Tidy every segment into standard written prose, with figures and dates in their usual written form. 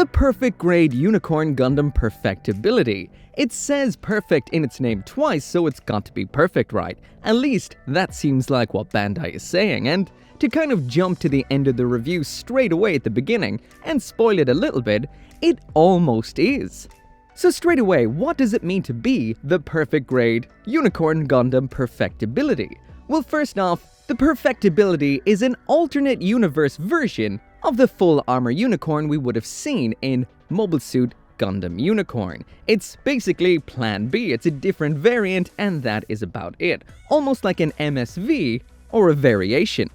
the perfect grade Unicorn Gundam Perfectibility. It says perfect in its name twice, so it's got to be perfect, right? At least, that seems like what Bandai is saying, and to kind of jump to the end of the review straight away at the beginning and spoil it a little bit, it almost is. So straight away, what does it mean to be the perfect grade Unicorn Gundam Perfectibility? Well, first off, the Perfectibility is an alternate universe version of the full armor unicorn we would have seen in Mobile Suit Gundam Unicorn. It's basically Plan B, it's a different variant, and that is about it. Almost like an MSV or a variation.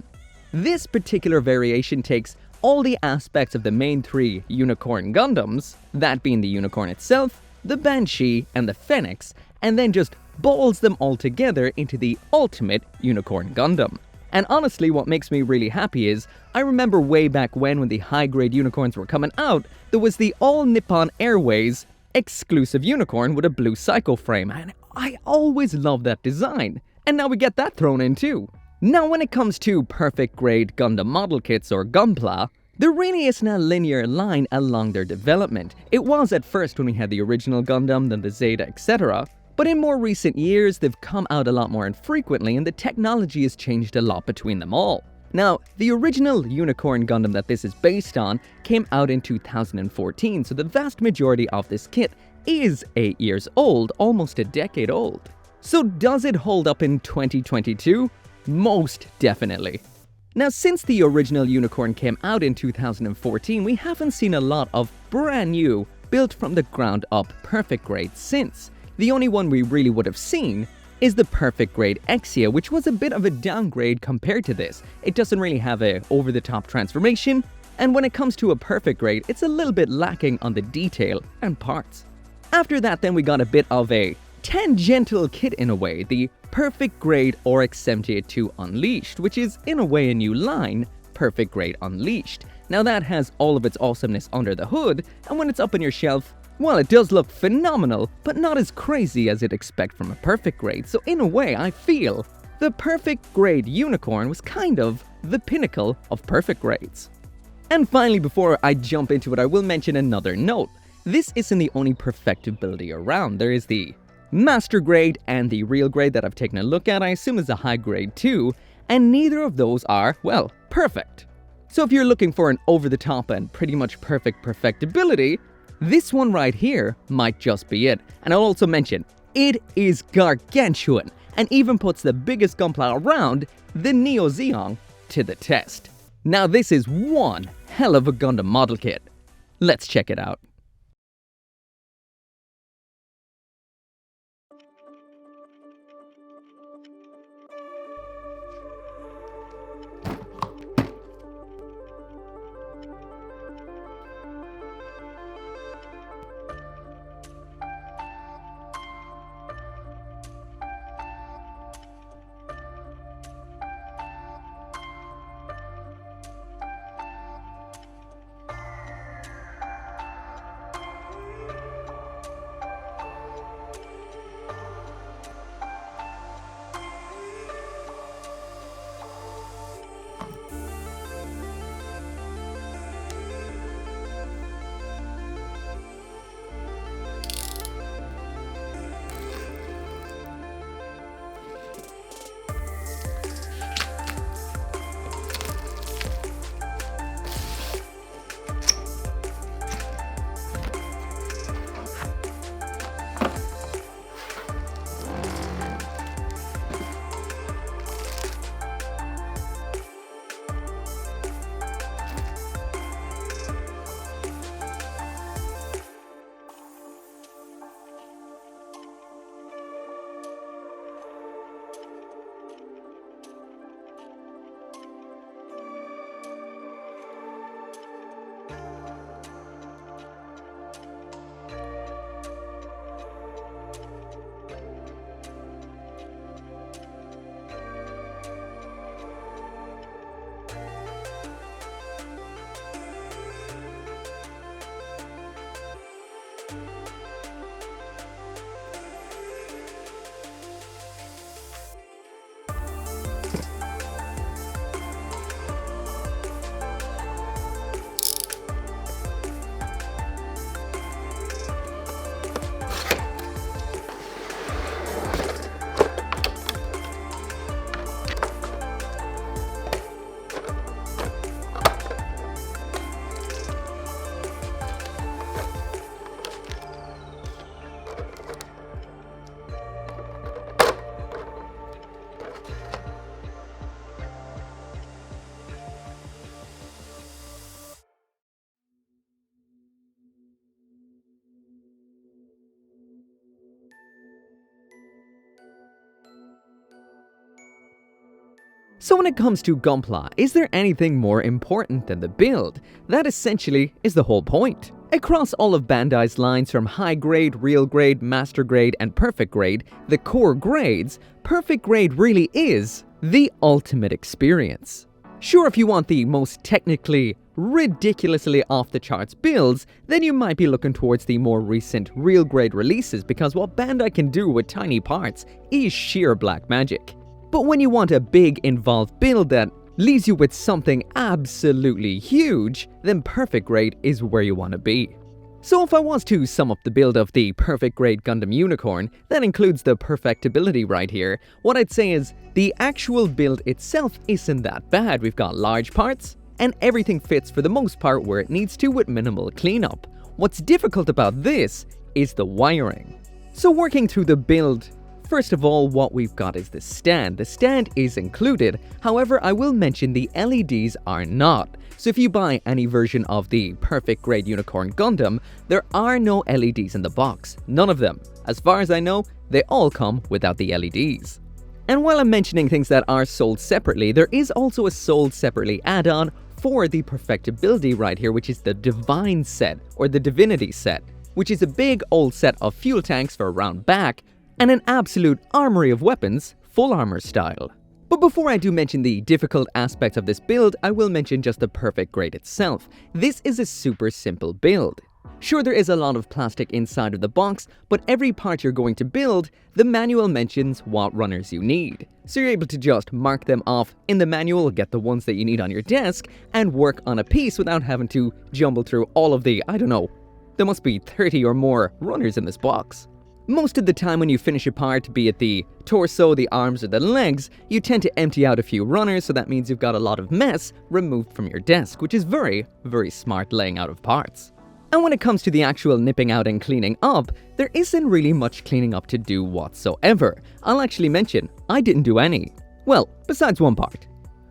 This particular variation takes all the aspects of the main three Unicorn Gundams, that being the Unicorn itself, the Banshee, and the Phoenix, and then just balls them all together into the ultimate Unicorn Gundam. And honestly, what makes me really happy is, I remember way back when the high-grade unicorns were coming out, there was the All Nippon Airways exclusive unicorn with a blue psycho frame, and I always loved that design. And now we get that thrown in too. Now when it comes to perfect grade Gundam model kits or gunpla, there really isn't a linear line along their development. It was at first when we had the original Gundam, then the Zeta, etc. But in more recent years, they've come out a lot more infrequently and the technology has changed a lot between them all. Now, the original Unicorn Gundam that this is based on came out in 2014, so the vast majority of this kit is 8 years old, almost a decade old. So does it hold up in 2022? Most definitely. Now, since the original Unicorn came out in 2014, we haven't seen a lot of brand new, built from the ground up perfect grade since. The only one we really would have seen is the perfect grade Exia, which was a bit of a downgrade compared to this. It doesn't really have a over-the-top transformation, and when it comes to a perfect grade, it's a little bit lacking on the detail and parts. After that, then we got a bit of a tangential kit in a way, the perfect grade Oryx 78-2 Unleashed, which is in a way a new line, perfect grade Unleashed. Now that has all of its awesomeness under the hood, and when it's up on your shelf, well, it does look phenomenal, but not as crazy as you'd expect from a perfect grade, so in a way I feel the perfect grade Unicorn was kind of the pinnacle of perfect grades. And finally, before I jump into it, I will mention another note. This isn't the only perfectibility around. There is the Master grade and the real grade that I've taken a look at, I assume is a high grade too, and neither of those are, well, perfect. So if you're looking for an over-the-top and pretty much perfect perfectibility, this one right here might just be it. And I'll also mention, it is gargantuan and even puts the biggest gunpla around, the Neo Zeong, to the test. Now this is one hell of a Gundam model kit. Let's check it out. So when it comes to gunpla, is there anything more important than the build? That essentially is the whole point. Across all of Bandai's lines from high grade, real grade, master grade, and perfect grade, the core grades, perfect grade really is the ultimate experience. Sure, if you want the most technically ridiculously off-the-charts builds, then you might be looking towards the more recent real grade releases because what Bandai can do with tiny parts is sheer black magic. But when you want a big involved build that leaves you with something absolutely huge, then perfect grade is where you want to be. So if I was to sum up the build of the perfect grade Gundam Unicorn, that includes the Perfectibility right here, what I'd say is the actual build itself isn't that bad. We've got large parts, and everything fits for the most part where it needs to with minimal cleanup. What's difficult about this is the wiring. So working through the build, first of all, what we've got is the stand. The stand is included, however, I will mention the LEDs are not. So if you buy any version of the perfect grade Unicorn Gundam, there are no LEDs in the box. None of them. As far as I know, they all come without the LEDs. And while I'm mentioning things that are sold separately, there is also a sold separately add-on for the Perfectibility right here, which is the Divine set, or the Divinity set, which is a big old set of fuel tanks for around back, and an absolute armory of weapons, full armor style. But before I do mention the difficult aspects of this build, I will mention just the perfect grade itself. This is a super simple build. Sure, there is a lot of plastic inside of the box, but every part you're going to build, the manual mentions what runners you need. So you're able to just mark them off in the manual, get the ones that you need on your desk, and work on a piece without having to jumble through all of the, I don't know, there must be 30 or more runners in this box. Most of the time when you finish a part, be it the torso, the arms, or the legs, you tend to empty out a few runners, so that means you've got a lot of mess removed from your desk, which is very, very smart laying out of parts. And when it comes to the actual nipping out and cleaning up, there isn't really much cleaning up to do whatsoever. I'll actually mention, I didn't do any. Well, besides one part.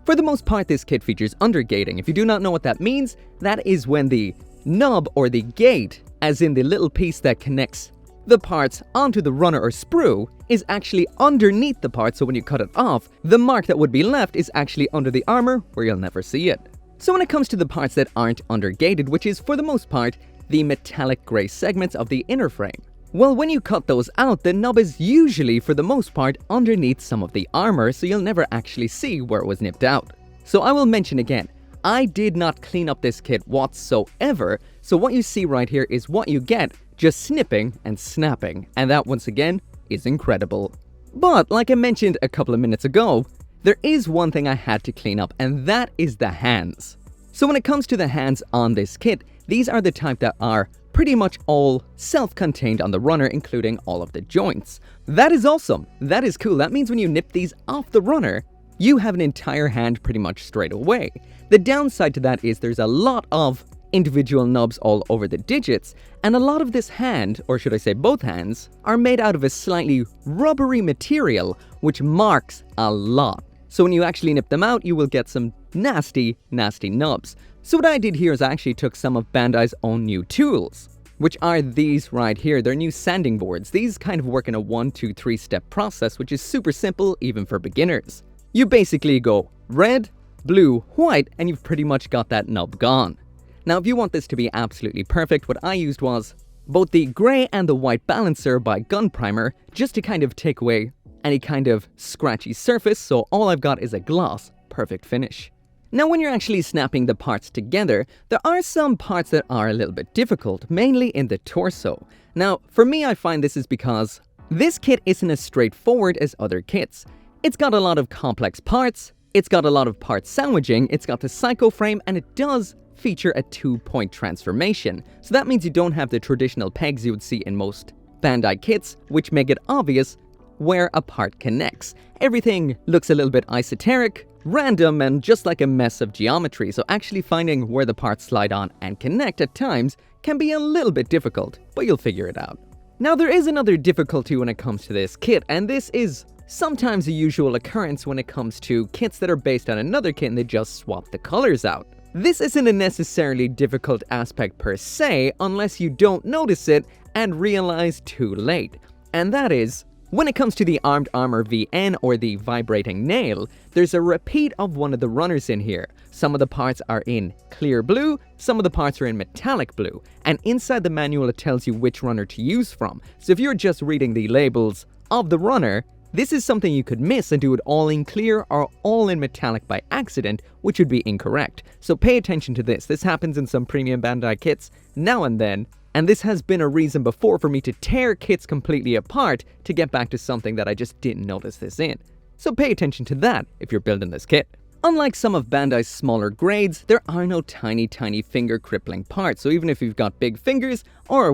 For the most part, this kit features undergating. If you do not know what that means, that is when the nub or the gate, as in the little piece that connects the parts onto the runner or sprue, is actually underneath the part, so when you cut it off, the mark that would be left is actually under the armor where you'll never see it. So when it comes to the parts that aren't undergated, which is for the most part the metallic grey segments of the inner frame, well, when you cut those out, the nub is usually for the most part underneath some of the armor, so you'll never actually see where it was nipped out. So I will mention again, I did not clean up this kit whatsoever, so what you see right here is what you get just snipping and snapping, and that once again is incredible. But like I mentioned a couple of minutes ago, there is one thing I had to clean up, and that is the hands. So when it comes to the hands on this kit, these are the type that are pretty much all self-contained on the runner, including all of the joints. That is awesome. That is cool. That means when you nip these off the runner, you have an entire hand pretty much straight away. The downside to that is there's a lot of individual nubs all over the digits, and a lot of this hand, or should I say both hands, are made out of a slightly rubbery material, which marks a lot. So when you actually nip them out, you will get some nasty, nasty nubs. So what I did here is I actually took some of Bandai's own new tools, which are these right here. They're new sanding boards. These kind of work in a 1, 2, 3 step process, which is super simple even for beginners. You basically go red, blue, white, and you've pretty much got that nub gone. Now, if you want this to be absolutely perfect, what I used was both the grey and the white balancer by Gun Primer, just to kind of take away any kind of scratchy surface, so all I've got is a gloss, perfect finish. Now, when you're actually snapping the parts together, there are some parts that are a little bit difficult, mainly in the torso. Now, for me, I find this is because this kit isn't as straightforward as other kits. It's got a lot of complex parts, it's got a lot of part sandwiching, it's got the psycho frame, and it does feature a 2-point transformation. So that means you don't have the traditional pegs you would see in most Bandai kits, which make it obvious where a part connects. Everything looks a little bit esoteric, random, and just like a mess of geometry, so actually finding where the parts slide on and connect at times can be a little bit difficult, but you'll figure it out. Now, there is another difficulty when it comes to this kit, and this is sometimes a usual occurrence when it comes to kits that are based on another kit and they just swap the colors out. This isn't a necessarily difficult aspect per se, unless you don't notice it and realize too late. And that is, When it comes to the Armed Armor VN or the Vibrating Nail, there's a repeat of one of the runners in here. Some of the parts are in clear blue, some of the parts are in metallic blue, and inside the manual it tells you which runner to use from. So if you're just reading the labels of the runner, this is something you could miss and do it all in clear or all in metallic by accident, which would be incorrect. So pay attention to this. This happens in some premium Bandai kits now and then. And this has been a reason before for me to tear kits completely apart to get back to something that I just didn't notice this in. So pay attention to that if you're building this kit. Unlike some of Bandai's smaller grades, there are no tiny finger crippling parts, so even if you've got big fingers, or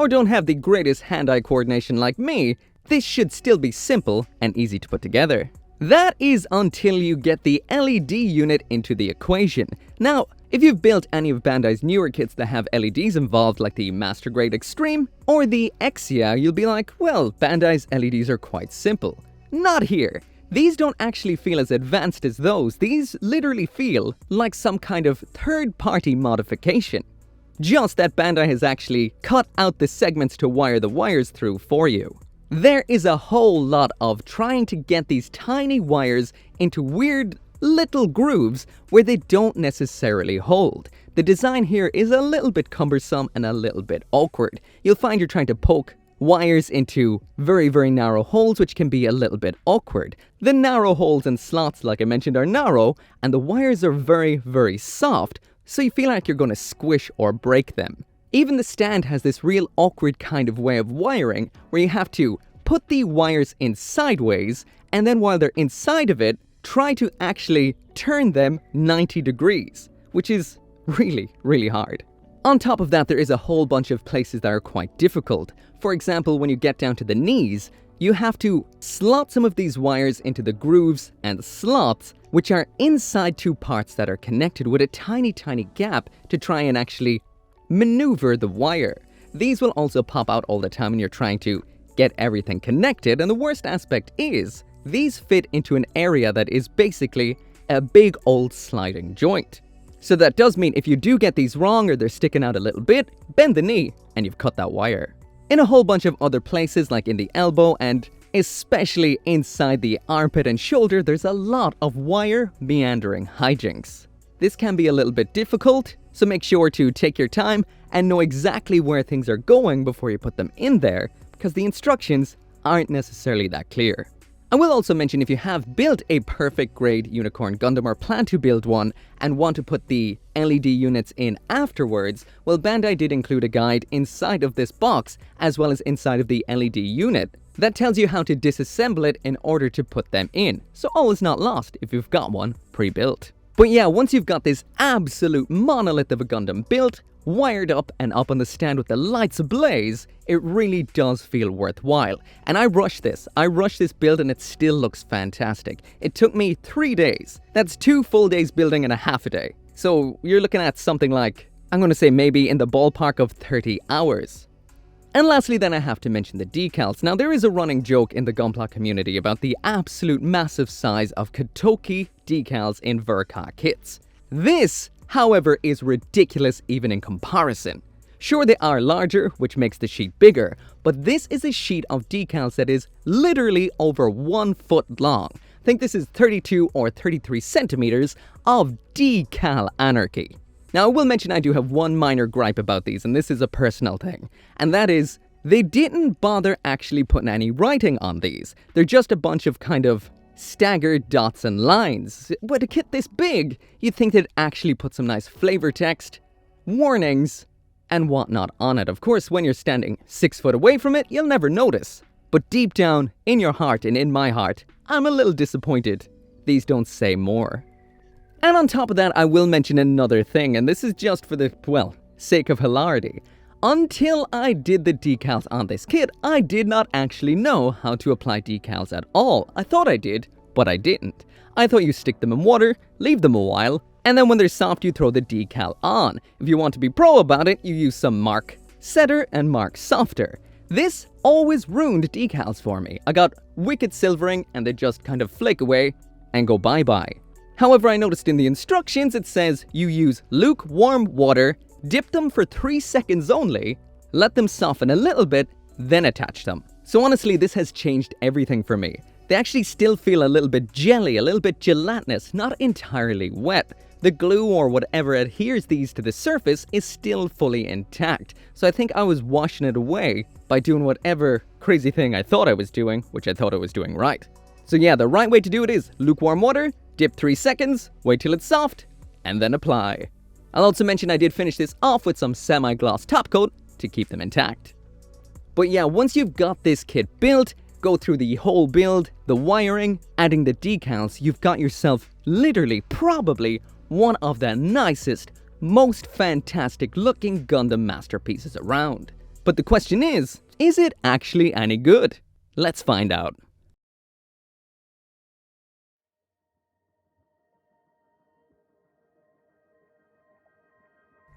don't have the greatest hand-eye coordination like me, this should still be simple and easy to put together. That is until you get the LED unit into the equation. Now, if you've built any of Bandai's newer kits that have LEDs involved, like the Master Grade Extreme or the Exia, you'll be like, well, Bandai's LEDs are quite simple. Not here. These don't actually feel as advanced as those. These literally feel like some kind of third-party modification. Just that Bandai has actually cut out the segments to wire the wires through for you. There is a whole lot of trying to get these tiny wires into weird little grooves where they don't necessarily hold. The design here is a little bit cumbersome and a little bit awkward. You'll find you're trying to poke wires into very narrow holes, which can be a little bit awkward. The narrow holes and slots, like I mentioned, are narrow, and the wires are very soft, so you feel like you're going to squish or break them. Even the stand has this real awkward kind of way of wiring where you have to put the wires in sideways, and then while they're inside of it, try to actually turn them 90 degrees, which is really hard. On top of that, there is a whole bunch of places that are quite difficult. For example, when you get down to the knees, you have to slot some of these wires into the grooves and slots, which are inside two parts that are connected with a tiny gap to try and actually maneuver the wire. These will also pop out all the time when you're trying to get everything connected, and the worst aspect is these fit into an area that is basically a big old sliding joint. So that does mean if you do get these wrong or they're sticking out a little bit, bend the knee and you've cut that wire. In a whole bunch of other places like in the elbow and especially inside the armpit and shoulder, there's a lot of wire meandering hijinks. This can be a little bit difficult, so make sure to take your time and know exactly where things are going before you put them in there, because the instructions aren't necessarily that clear. I will also mention if you have built a perfect grade Unicorn Gundam or plan to build one and want to put the LED units in afterwards, well, Bandai did include a guide inside of this box as well as inside of the LED unit that tells you how to disassemble it in order to put them in. So all is not lost if you've got one pre-built. But yeah, once you've got this absolute monolith of a Gundam built, wired up and up on the stand with the lights ablaze, it really does feel worthwhile. And I rushed this build and it still looks fantastic. It took me 3 days. That's 2 full days building and a half a day. So you're looking at something like, I'm going to say maybe in the ballpark of 30 hours. And lastly then I have to mention the decals. Now there is a running joke in the gunpla community about the absolute massive size of Katoki decals in Verka kits. This, however, is ridiculous even in comparison. Sure, they are larger, which makes the sheet bigger, but this is a sheet of decals that is literally over 1 foot long. I think this is 32 or 33 centimeters of decal anarchy. Now, I will mention I do have one minor gripe about these, and this is a personal thing, and that is they didn't bother actually putting any writing on these. They're just a bunch of kind of staggered dots and lines. With a kit this big, you'd think they'd actually put some nice flavor text, warnings, and whatnot on it. Of course, when you're standing 6 foot away from it, you'll never notice. But deep down, in your heart and in my heart, I'm a little disappointed these don't say more. And on top of that, I will mention another thing, and this is just for the, well, sake of hilarity. Until I did the decals on this kit, I did not actually know how to apply decals at all. I thought I did, but I didn't. I thought you stick them in water, leave them a while, and then when they're soft you throw the decal on. If you want to be pro about it, you use some Mark Setter and Mark Softer. This always ruined decals for me. I got wicked silvering and they just kind of flake away and go bye-bye. However, I noticed in the instructions it says you use lukewarm water, dip them for 3 seconds only, let them soften a little bit, then attach them. So honestly, this has changed everything for me. They actually still feel a little bit jelly, a little bit gelatinous, not entirely wet. The glue or whatever adheres these to the surface is still fully intact, so I think I was washing it away by doing whatever crazy thing I thought I was doing, which I thought I was doing right. So yeah, the right way to do it is lukewarm water, dip 3 seconds, wait till it's soft, and then apply. I'll also mention I did finish this off with some semi-gloss top coat to keep them intact. But yeah, once you've got this kit built, go through the whole build, the wiring, adding the decals, you've got yourself literally, probably, one of the nicest, most fantastic looking Gundam masterpieces around. But the question is it actually any good? Let's find out.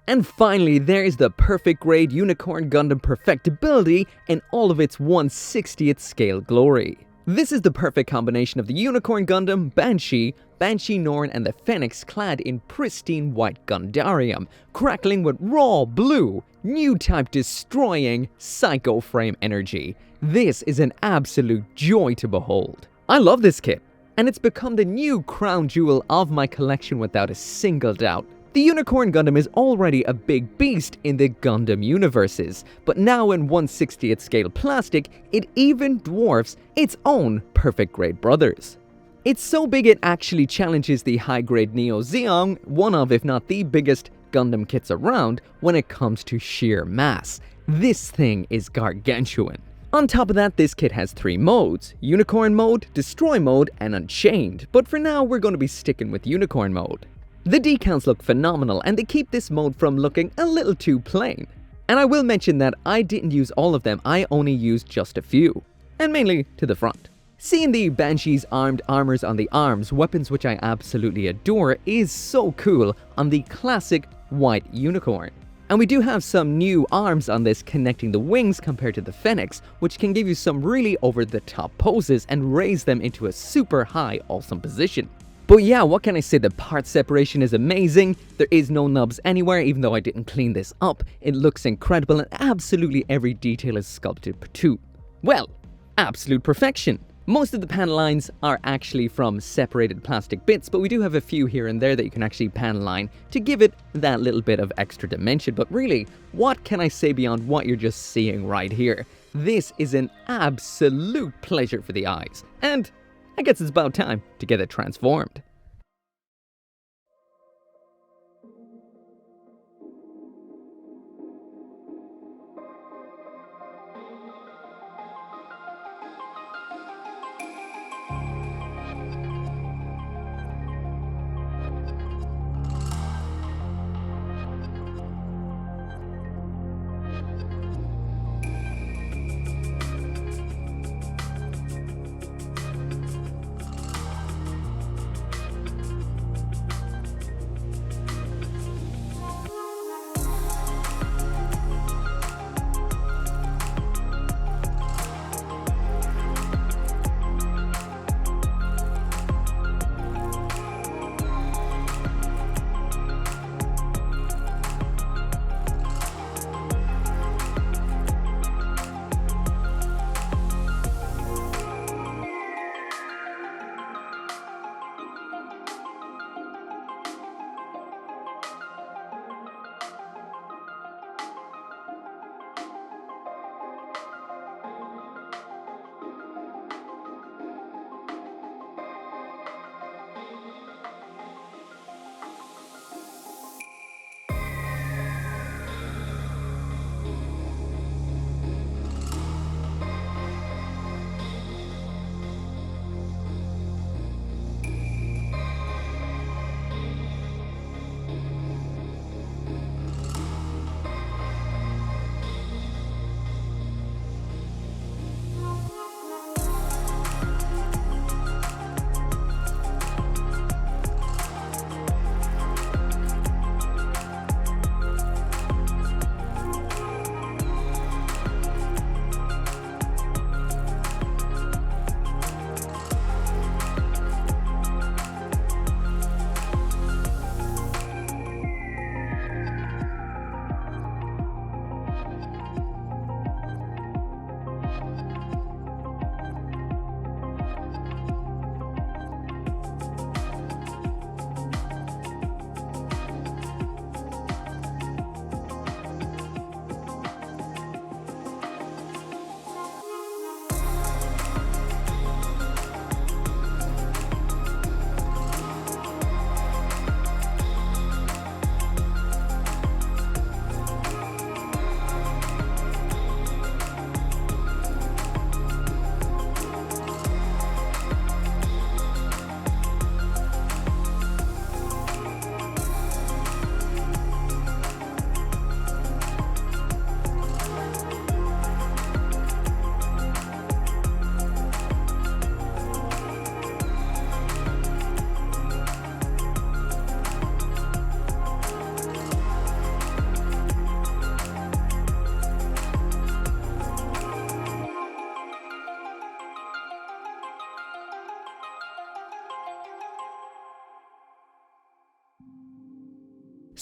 And finally, there's the perfect grade Unicorn Gundam Perfectibility in all of its 1/60th scale glory. This is the perfect combination of the Unicorn Gundam, Banshee, Banshee Norn, and the Phoenix clad in pristine white Gundarium, crackling with raw blue, new type destroying psycho frame energy. This is an absolute joy to behold. I love this kit, and it's become the new crown jewel of my collection without a single doubt. The Unicorn Gundam is already a big beast in the Gundam universes, but now in 1/60th scale plastic, it even dwarfs its own perfect grade brothers. It's so big it actually challenges the high grade Neo Zeon, one of if not the biggest Gundam kits around when it comes to sheer mass. This thing is gargantuan. On top of that, this kit has 3 modes: Unicorn mode, Destroy mode, and Unchained, but for now we're going to be sticking with Unicorn mode. The decals look phenomenal and they keep this mode from looking a little too plain. And I will mention that I didn't use all of them, I only used just a few, and mainly to the front. Seeing the Banshee's armed armors on the arms, weapons which I absolutely adore, is so cool on the classic white Unicorn. And we do have some new arms on this connecting the wings compared to the Phoenix, which can give you some really over-the-top poses and raise them into a super high awesome position. But yeah, what can I say, the part separation is amazing, there is no nubs anywhere even though I didn't clean this up, it looks incredible and absolutely every detail is sculpted too. Well, absolute perfection. Most of the panel lines are actually from separated plastic bits, but we do have a few here and there that you can actually panel line to give it that little bit of extra dimension. But really, what can I say beyond what you're just seeing right here? This is an absolute pleasure for the eyes, and I guess it's about time to get it transformed.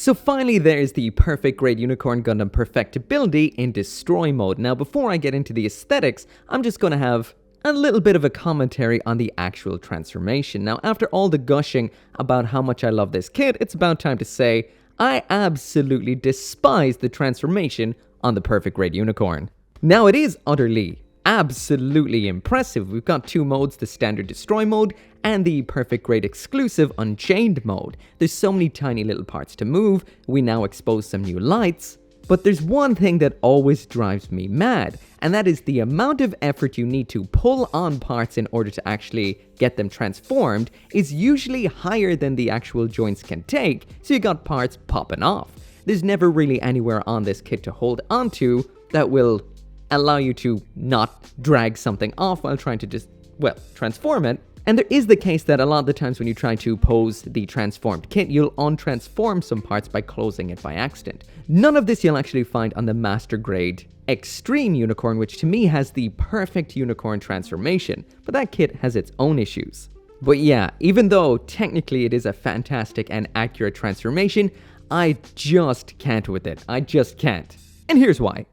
So finally there's the perfect grade Unicorn Gundam Perfectibility in Destroy mode. Now before I get into the aesthetics, I'm just gonna have a little bit of a commentary on the actual transformation. Now after all the gushing about how much I love this kit, it's about time to say I absolutely despise the transformation on the perfect grade Unicorn. Now it is utterly, absolutely impressive. We've got two modes, the standard Destroy mode and the perfect grade exclusive Unchained mode. There's so many tiny little parts to move, we now expose some new lights, but there's one thing that always drives me mad, and that is the amount of effort you need to pull on parts in order to actually get them transformed is usually higher than the actual joints can take, so you got parts popping off. There's never really anywhere on this kit to hold onto that will allow you to not drag something off while trying to just, well, transform it. And there is the case that a lot of the times when you try to pose the transformed kit, you'll untransform some parts by closing it by accident. None of this you'll actually find on the Master Grade Extreme Unicorn, which to me has the perfect Unicorn transformation, but that kit has its own issues. But yeah, even though technically it is a fantastic and accurate transformation, I just can't with it. I just can't. And here's why.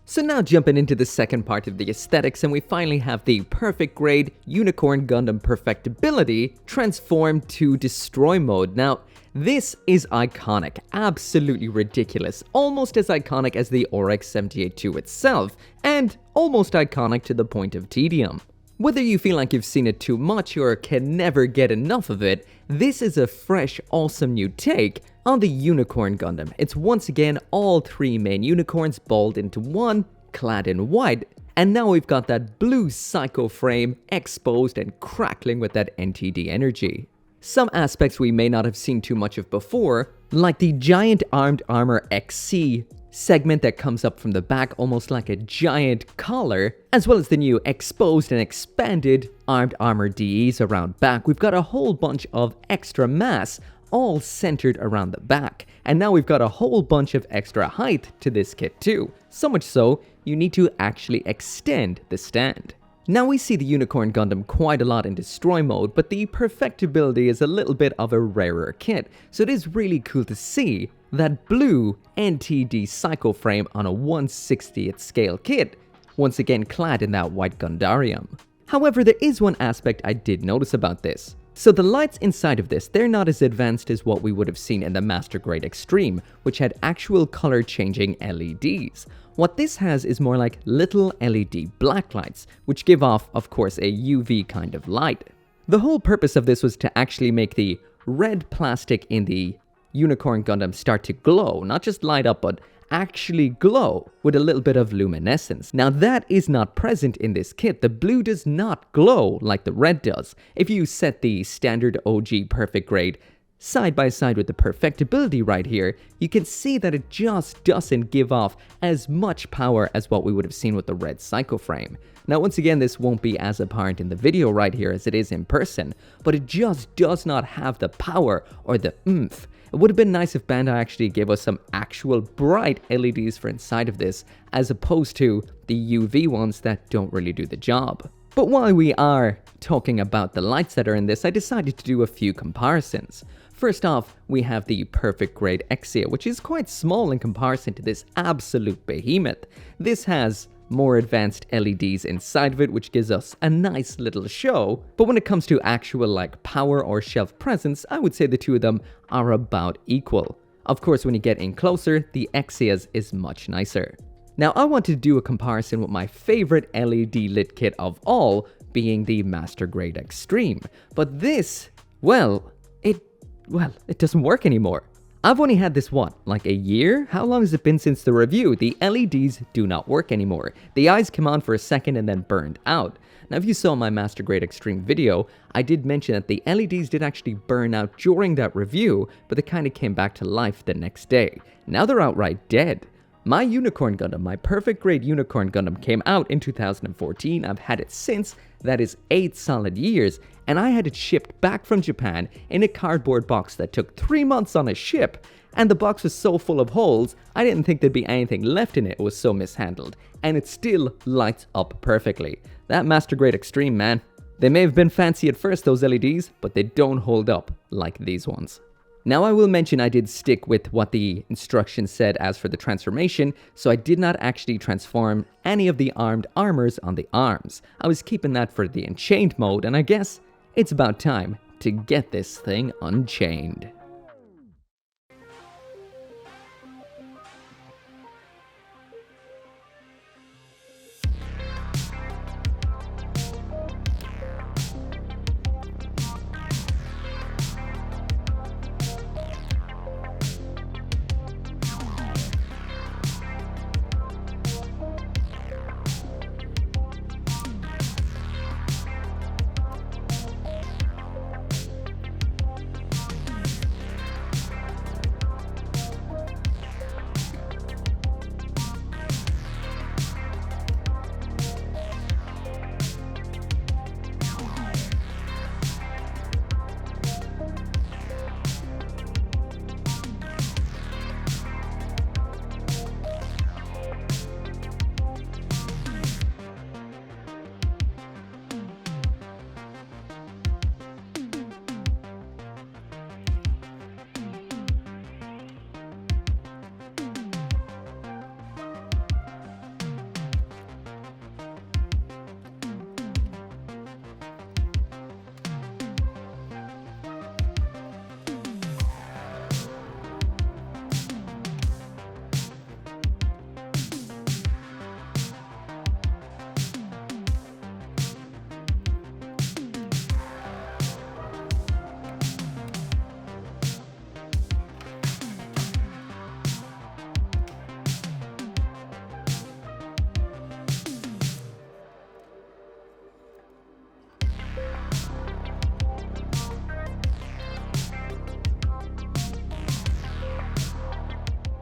So now jumping into the second part of the aesthetics, and we finally have the perfect grade Unicorn Gundam Perfectibility transformed to Destroy mode. Now, this is iconic, absolutely ridiculous, almost as iconic as the Oryx 78-2 itself, and almost iconic to the point of tedium. Whether you feel like you've seen it too much or can never get enough of it, this is a fresh, awesome new take on the Unicorn Gundam. It's once again all three main unicorns balled into one, clad in white, and now we've got that blue psycho frame exposed and crackling with that NTD energy. Some aspects we may not have seen too much of before, like the giant armed armor XC segment that comes up from the back almost like a giant collar, as well as the new exposed and expanded armed armor DEs around back. We've got a whole bunch of extra mass all centered around the back, and now we've got a whole bunch of extra height to this kit too, so much so you need to actually extend the stand. Now we see the Unicorn Gundam quite a lot in Destroy mode, but the Perfectibility is a little bit of a rarer kit, so it is really cool to see that blue NTD Psycho frame on a 1/60th scale kit, once again clad in that white Gundarium. However, there is one aspect I did notice about this. So the lights inside of this, they're not as advanced as what we would have seen in the Master Grade Extreme, which had actual color changing LEDs. What this has is more like little LED blacklights, which give off, of course, a UV kind of light. The whole purpose of this was to actually make the red plastic in the Unicorn Gundam start to glow, not just light up, but actually glow with a little bit of luminescence. Now that is not present in this kit. The blue does not glow like the red does. If you set the standard OG perfect grade side by side with the Perfectibility right here, you can see that it just doesn't give off as much power as what we would have seen with the red Psycho frame. Now once again, this won't be as apparent in the video right here as it is in person, but it just does not have the power or the oomph. It would have been nice if Bandai actually gave us some actual bright LEDs for inside of this, as opposed to the UV ones that don't really do the job. But while we are talking about the lights that are in this, I decided to do a few comparisons. First off, we have the Perfect Grade Exia, which is quite small in comparison to this absolute behemoth. This has more advanced LEDs inside of it, which gives us a nice little show, but when it comes to actual like power or shelf presence, I would say the two of them are about equal. Of course, when you get in closer, the Exia's is much nicer. Now I want to do a comparison with my favorite LED lit kit of all, being the Master Grade Extreme, but this, well, it doesn't work anymore. I've only had this, what, like a year? How long has it been since the review? The LEDs do not work anymore. The eyes come on for a second and then burned out. Now, if you saw my Master Grade Extreme video, I did mention that the LEDs did actually burn out during that review, but they kind of came back to life the next day. Now they're outright dead. My Unicorn Gundam, my perfect grade Unicorn Gundam came out in 2014. I've had it since, that is 8 solid years, and I had it shipped back from Japan in a cardboard box that took 3 months on a ship, and the box was so full of holes, I didn't think there'd be anything left in it. It was so mishandled, and it still lights up perfectly. That Master Grade Extreme, man. They may have been fancy at first, those LEDs, but they don't hold up like these ones. Now I will mention I did stick with what the instructions said as for the transformation, so I did not actually transform any of the armed armors on the arms. I was keeping that for the Unchained mode, and I guess it's about time to get this thing unchained.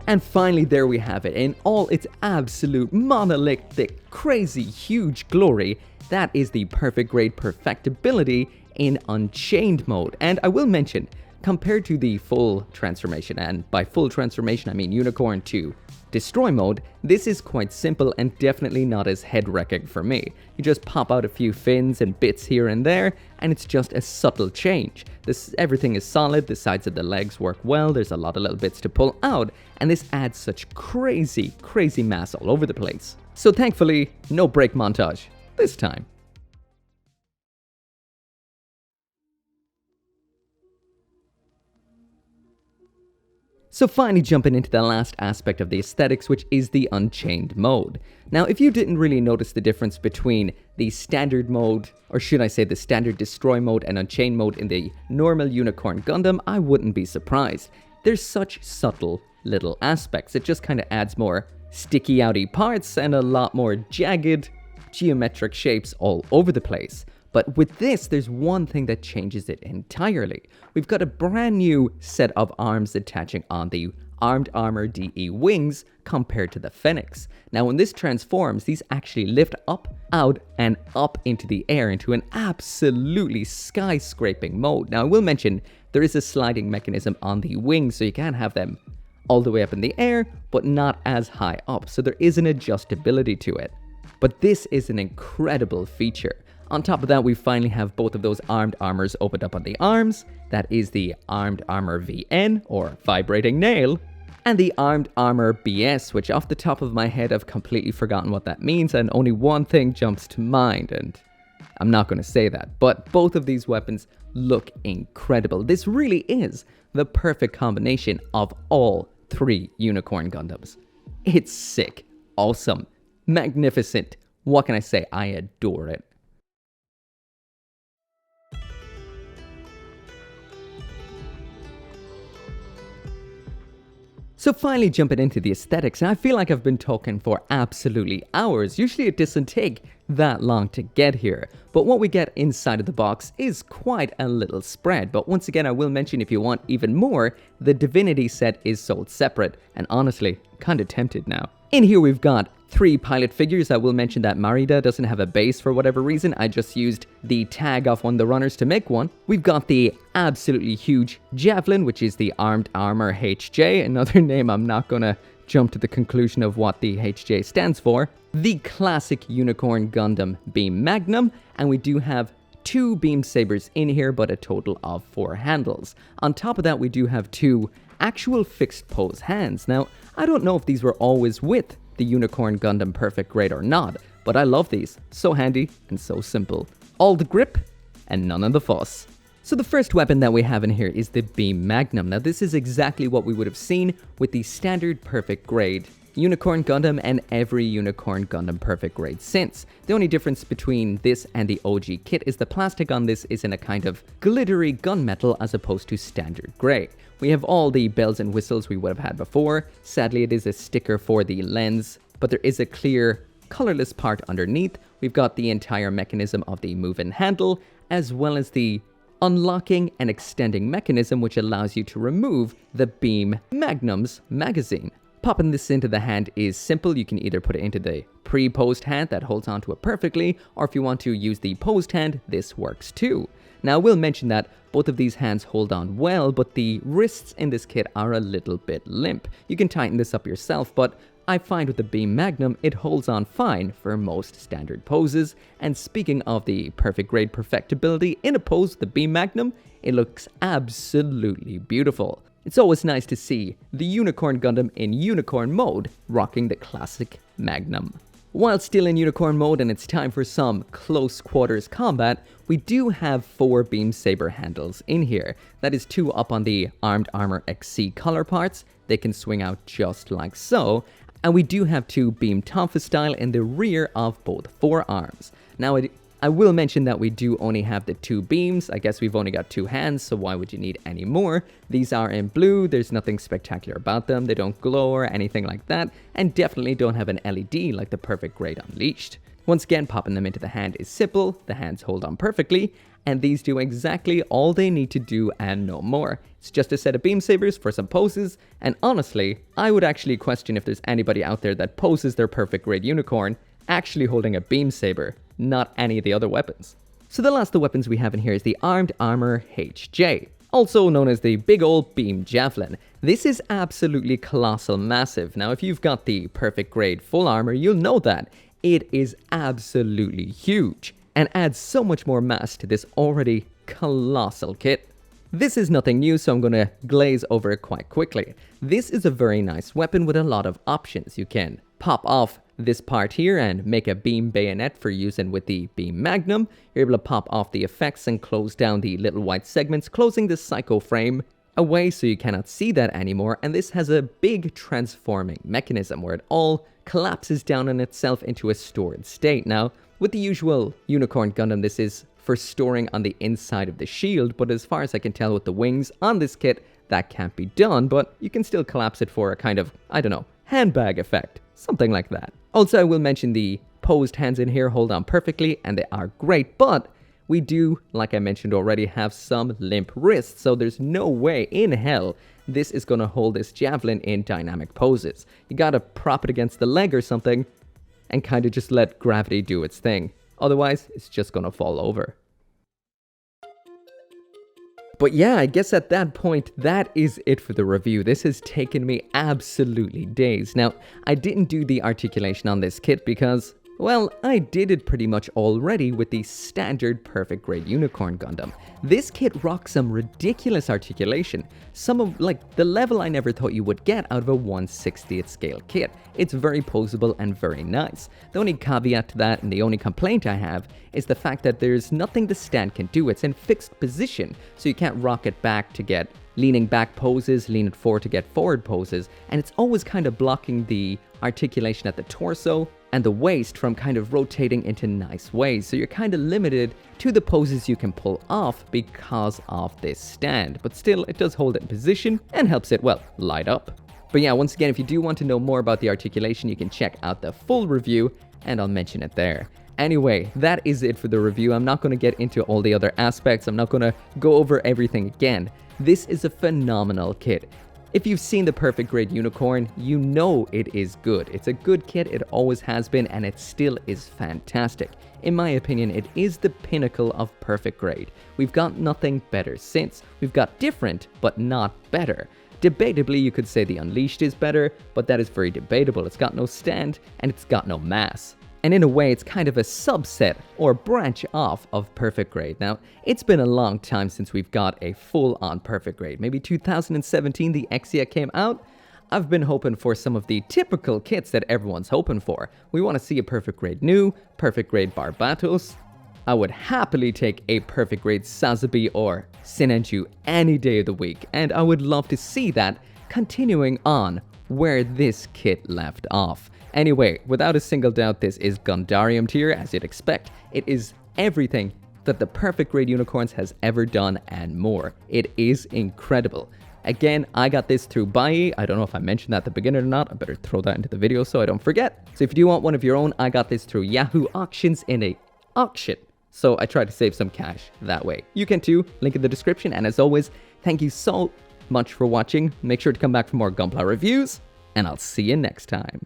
And finally, there we have it, in all its absolute monolithic, crazy, huge glory. That is the perfect grade perfectibility in Unchained mode. And I will mention, compared to the full transformation, and by full transformation I mean Unicorn to Destroy mode, this is quite simple and definitely not as head-wrecking for me. You just pop out a few fins and bits here and there, and it's just a subtle change. Everything is solid, the sides of the legs work well, there's a lot of little bits to pull out, and this adds such crazy, crazy mass all over the place. So thankfully, no break montage this time. So finally jumping into the last aspect of the aesthetics, which is the Unchained mode. Now, if you didn't really notice the difference between the standard mode, or should I say the standard Destroy mode and Unchained mode in the normal Unicorn Gundam, I wouldn't be surprised. There's such subtle little aspects. It just kind of adds more sticky outy parts and a lot more jagged geometric shapes all over the place. But with this, there's one thing that changes it entirely. We've got a brand new set of arms attaching on the Armed Armor DE wings compared to the Phoenix. Now when this transforms, these actually lift up, out, and up into the air into an absolutely skyscraping mode. Now I will mention, there is a sliding mechanism on the wings, so you can have them all the way up in the air, but not as high up, so there is an adjustability to it. But this is an incredible feature. On top of that, we finally have both of those armed armors opened up on the arms. That is the Armed Armor VN, or Vibrating Nail, and the Armed Armor BS, which off the top of my head I've completely forgotten what that means, and only one thing jumps to mind, and I'm not going to say that. But both of these weapons look incredible. This really is the perfect combination of all 3 Unicorn Gundams. It's sick, awesome, magnificent. What can I say? I adore it. So finally jumping into the aesthetics, and I feel like I've been talking for absolutely hours. Usually it doesn't take that long to get here, but what we get inside of the box is quite a little spread. But once again, I will mention, if you want even more, the Divinity set is sold separate, and honestly, kinda tempted now. In here we've got 3 pilot figures. I will mention that Marida doesn't have a base for whatever reason. I just used the tag off one of the runners to make one. We've got the absolutely huge Javelin, which is the Armed Armor HJ, another name I'm not gonna jump to the conclusion of what the HJ stands for. The classic Unicorn Gundam Beam Magnum, and we do have 2 beam sabers in here, but a total of 4 handles. On top of that, we do have 2 actual fixed pose hands. Now, I don't know if these were always with the Unicorn Gundam Perfect Grade or not, but I love these. So handy and so simple. All the grip and none of the fuss. So the first weapon that we have in here is the Beam Magnum. Now this is exactly what we would have seen with the standard Perfect Grade Unicorn Gundam and every Unicorn Gundam Perfect Grade since. The only difference between this and the OG kit is the plastic on this is in a kind of glittery gunmetal as opposed to standard grey. We have all the bells and whistles we would have had before. Sadly, it is a sticker for the lens, but there is a clear colorless part underneath. We've got the entire mechanism of the move and handle, as well as the unlocking and extending mechanism, which allows you to remove the Beam Magnum's magazine. Popping this into the hand is simple. You can either put it into the pre-posed hand that holds onto it perfectly, or if you want to use the posed hand, this works too. Now, I will mention that both of these hands hold on well, but the wrists in this kit are a little bit limp. You can tighten this up yourself, but I find with the Beam Magnum, it holds on fine for most standard poses. And speaking of the Perfect Grade Perfectibility, in a pose with the Beam Magnum, it looks absolutely beautiful. It's always nice to see the Unicorn Gundam in Unicorn mode, rocking the classic Magnum. While still in Unicorn mode and it's time for some close quarters combat, we do have 4 Beam Saber handles in here. That is 2 up on the Armed Armor XC collar parts. They can swing out just like so. And we do have 2 Beam Tonfa style in the rear of both forearms. Now, I will mention that we do only have the 2 beams. I guess we've only got 2 hands, so why would you need any more? These are in blue. There's nothing spectacular about them. They don't glow or anything like that, and definitely don't have an LED like the Perfect Grade Unleashed. Once again, popping them into the hand is simple. The hands hold on perfectly, and these do exactly all they need to do and no more. It's just a set of beam sabers for some poses, and honestly, I would actually question if there's anybody out there that poses their Perfect Grade Unicorn actually holding a beam saber, not any of the other weapons. So the last of the weapons we have in here is the Armed Armor HJ, also known as the big old Beam Javelin. This is absolutely colossal massive. Now, if you've got the Perfect Grade full armor, you'll know that it is absolutely huge and adds so much more mass to this already colossal kit. This is nothing new, so I'm going to glaze over it quite quickly. This is a very nice weapon with a lot of options. You can pop off this part here and make a beam bayonet for using with the Beam Magnum. You're able to pop off the effects and close down the little white segments, closing the psycho frame away so you cannot see that anymore. And this has a big transforming mechanism where it all collapses down on itself into a stored state. Now, with the usual Unicorn Gundam, this is for storing on the inside of the shield, but as far as I can tell with the wings on this kit, that can't be done, but you can still collapse it for a kind of, I don't know, handbag effect, something like that. Also, I will mention the posed hands in here hold on perfectly, and they are great, but we do, like I mentioned already, have some limp wrists, so there's no way in hell this is going to hold this javelin in dynamic poses. You gotta prop it against the leg or something, and kind of just let gravity do its thing. Otherwise, it's just gonna fall over. But yeah, I guess at that point, that is it for the review. This has taken me absolutely days. Now, I didn't do the articulation on this kit because, well, I did it pretty much already with the standard Perfect Grade Unicorn Gundam. This kit rocks some ridiculous articulation, some of like the level I never thought you would get out of a 1/60th scale kit. It's very poseable and very nice. The only caveat to that and the only complaint I have is the fact that there's nothing the stand can do. It's in fixed position, so you can't rock it back to get leaning back poses, lean it forward to get forward poses, and it's always kind of blocking the articulation at the torso and the waist from kind of rotating into nice ways, so you're kind of limited to the poses you can pull off because of this stand, but still it does hold it in position and helps it, well, light up. But yeah, once again, if you do want to know more about the articulation, you can check out the full review and I'll mention it there. Anyway, that is it for the review. I'm not going to get into all the other aspects. I'm not going to go over everything again. This is a phenomenal kit. If you've seen the Perfect Grade Unicorn, you know it is good. It's a good kit, it always has been, and it still is fantastic. In my opinion, it is the pinnacle of Perfect Grade. We've got nothing better since. We've got different, but not better. Debatably, you could say the Unleashed is better, but that is very debatable. It's got no stand, and it's got no mass. And in a way, it's kind of a subset or branch off of Perfect Grade. Now, it's been a long time since we've got a full-on Perfect Grade. Maybe 2017, the Exia came out. I've been hoping for some of the typical kits that everyone's hoping for. We want to see a Perfect Grade New, Perfect Grade Barbatos. I would happily take a Perfect Grade Sazabi or Sinenju any day of the week. And I would love to see that continuing on where this kit left off. Anyway, without a single doubt, this is Gundarium tier, as you'd expect. It is everything that the Perfect Grade Unicorns has ever done and more. It is incredible. Again, I got this through BUYEE. I don't know if I mentioned that at the beginning or not. I better throw that into the video so I don't forget. So if you do want one of your own, I got this through Yahoo Auctions in a auction. So I tried to save some cash that way. You can too, link in the description. And as always, thank you so much for watching. Make sure to come back for more Gunpla reviews, and I'll see you next time.